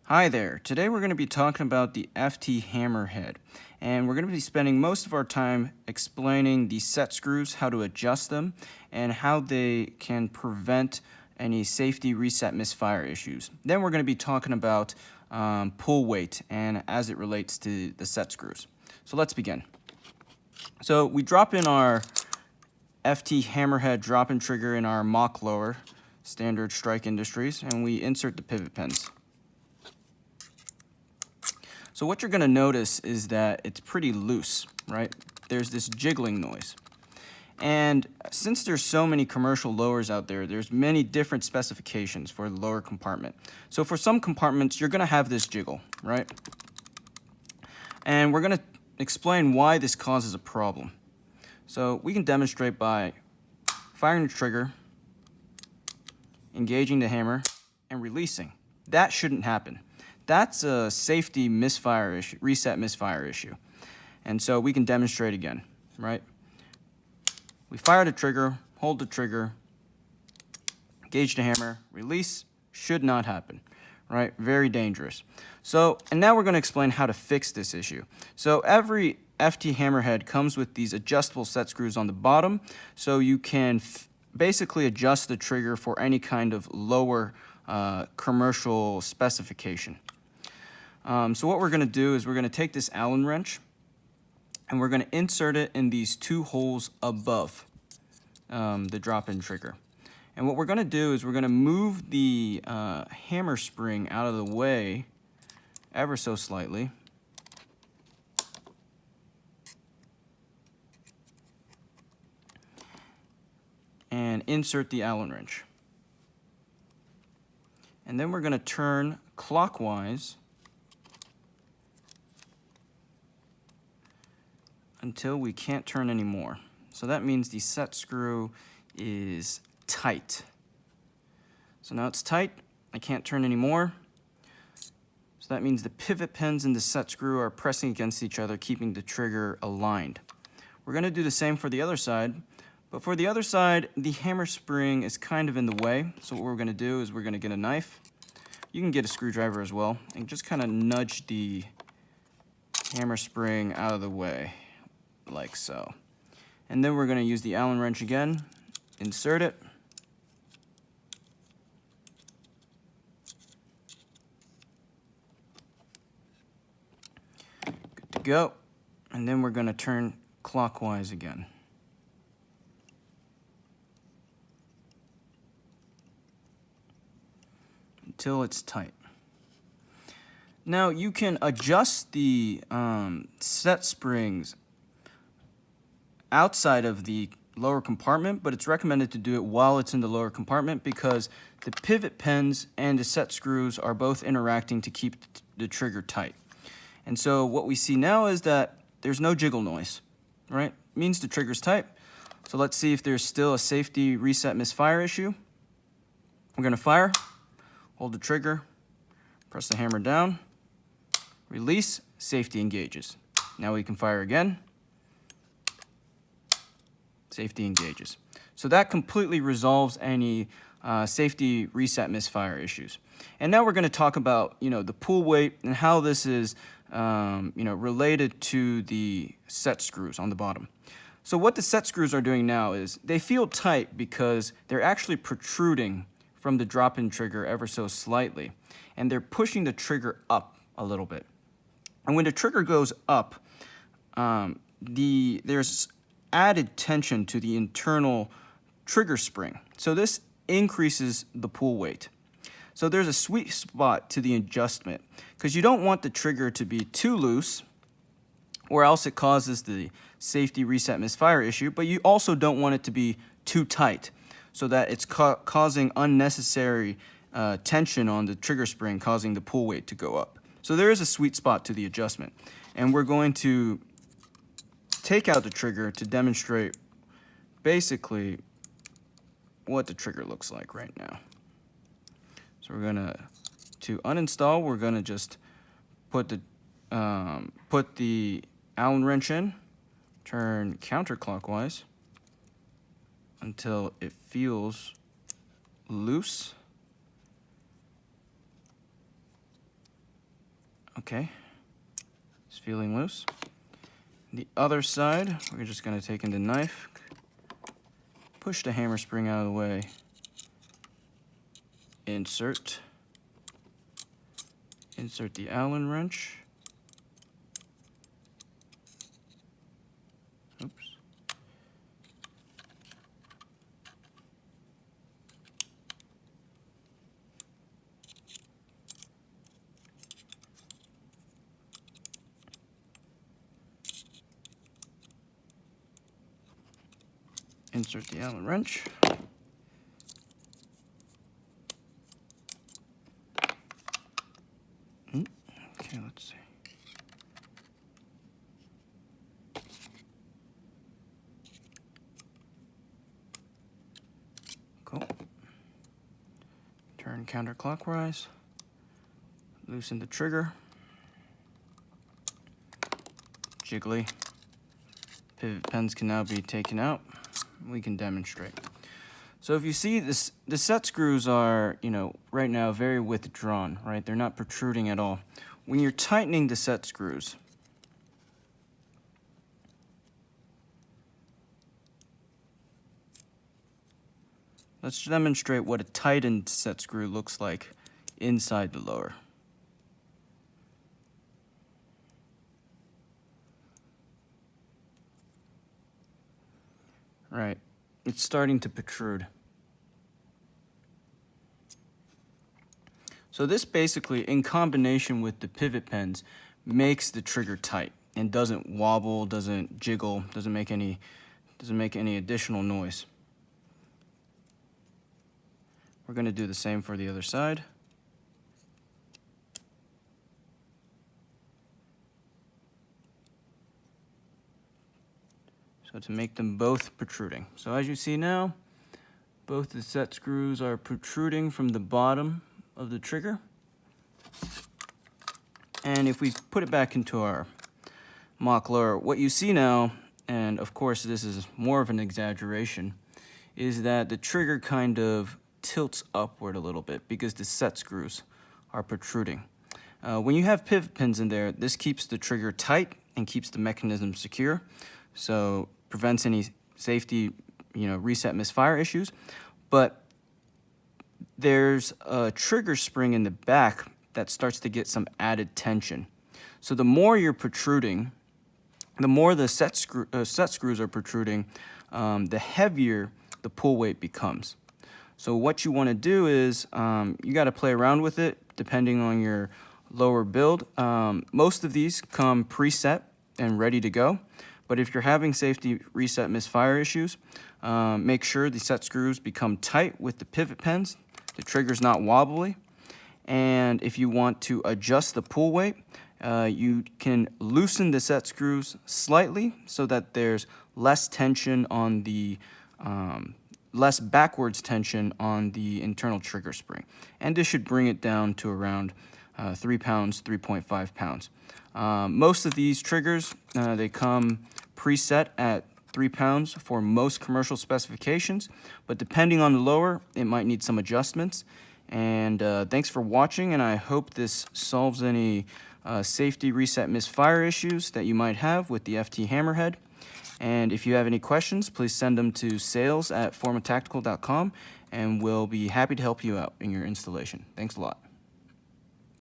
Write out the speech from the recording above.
Hi there. Today we're going to be talking about the FT Hammerhead, and we're going to be spending most of our time explaining the set screws, how to adjust them, and how they can prevent any safety reset misfire issues. Then we're going to be talking about pull weight and as it relates to the set screws. So let's begin. So we drop in our FT Hammerhead drop-in trigger in our mock lower, standard Strike Industries, and we insert the pivot pins. So what you're going to notice is that it's pretty loose, right? There's this jiggling noise. And since there's so many commercial lowers out there, there's many different specifications for the lower compartment. So for some compartments, you're going to have this jiggle, right? And we're going to explain why this causes a problem. So we can demonstrate by firing the trigger, engaging the hammer, and releasing. That shouldn't happen. That's a safety misfire issue, reset misfire issue. And so we can demonstrate again, right? We fire the trigger, hold the trigger, engage the hammer, release, should not happen, right? Very dangerous. So, and now we're going to explain how to fix this issue. So every FT Hammerhead comes with these adjustable set screws on the bottom, so you can basically adjust the trigger for any kind of lower commercial specification. So what we're going to do is we're going to take this Allen wrench and we're going to insert it in these two holes above the drop-in trigger. And what we're going to do is we're going to move the hammer spring out of the way ever so slightly. And insert the Allen wrench. And then we're going to turn clockwise until we can't turn anymore. So that means the set screw is tight. So now it's tight, I can't turn anymore. So that means the pivot pins in the set screw are pressing against each other, keeping the trigger aligned. We're going to do the same for the other side, but for the other side, the hammer spring is kind of in the way. So what we're going to do is we're going to get a knife. You can get a screwdriver as well, and just kind of nudge the hammer spring out of the way, like so. And then we're going to use the Allen wrench again, insert it, good to go. And then we're going to turn clockwise again. Until it's tight. Now you can adjust the set springs outside of the lower compartment, but it's recommended to do it while it's in the lower compartment because the pivot pins and the set screws are both interacting to keep the trigger tight. And so what we see now is that there's no jiggle noise, right? It means the trigger's tight. So let's see if there's still a safety reset misfire issue. We're going to fire, hold the trigger, press the hammer down, release, safety engages. Now we can fire again. Safety engages. So that completely resolves any safety reset misfire issues. And now we're going to talk about the pull weight and how this is related to the set screws on the bottom. So what the set screws are doing now is they feel tight because they're actually protruding from the drop-in trigger ever so slightly, and they're pushing the trigger up a little bit. And when the trigger goes up, there's added tension to the internal trigger spring. So this increases the pull weight. So there's a sweet spot to the adjustment because you don't want the trigger to be too loose or else it causes the safety reset misfire issue, but you also don't want it to be too tight so that it's causing unnecessary tension on the trigger spring, causing the pull weight to go up. So there is a sweet spot to the adjustment, and we're going to take out the trigger to demonstrate basically what the trigger looks like right now. So we're gonna, to uninstall, we're gonna just put the Allen wrench in, turn counterclockwise until it feels loose. Okay, it's feeling loose. The other side, we're just going to take in the knife, push the hammer spring out of the way, insert the Allen wrench. Oops. Insert the Allen wrench. Okay, let's see. Cool. Turn counterclockwise. Loosen the trigger. Jiggly. Pivot pins can now be taken out. We can demonstrate. So if you see this, the set screws are, right now very withdrawn, right? They're not protruding at all. When you're tightening the set screws, let's demonstrate what a tightened set screw looks like inside the lower. Right, it's starting to protrude. So this basically, in combination with the pivot pins, makes the trigger tight and doesn't wobble, doesn't jiggle, doesn't make any additional noise. We're going to do the same for the other side. So to make them both protruding. So as you see now, both the set screws are protruding from the bottom of the trigger. And if we put it back into our mock lower, what you see now, and of course this is more of an exaggeration, is that the trigger kind of tilts upward a little bit because the set screws are protruding. When you have pivot pins in there, this keeps the trigger tight and keeps the mechanism secure, so prevents any safety, reset misfire issues. But there's a trigger spring in the back that starts to get some added tension. So the more you're protruding, the more the set screws are protruding, the heavier the pull weight becomes. So what you want to do is you got to play around with it depending on your lower build. Most of these come preset and ready to go. But if you're having safety reset misfire issues, make sure the set screws become tight with the pivot pins, the trigger's not wobbly, and if you want to adjust the pull weight, you can loosen the set screws slightly so that there's less tension on the, less backwards tension on the internal trigger spring. And this should bring it down to around 3 pounds, 3.5 pounds. Most of these triggers, they come preset at 3 pounds for most commercial specifications, but depending on the lower, it might need some adjustments. And thanks for watching, and I hope this solves any safety reset misfire issues that you might have with the FT Hammerhead. And if you have any questions, please send them to sales@formatactical.com, and we'll be happy to help you out in your installation. Thanks a lot.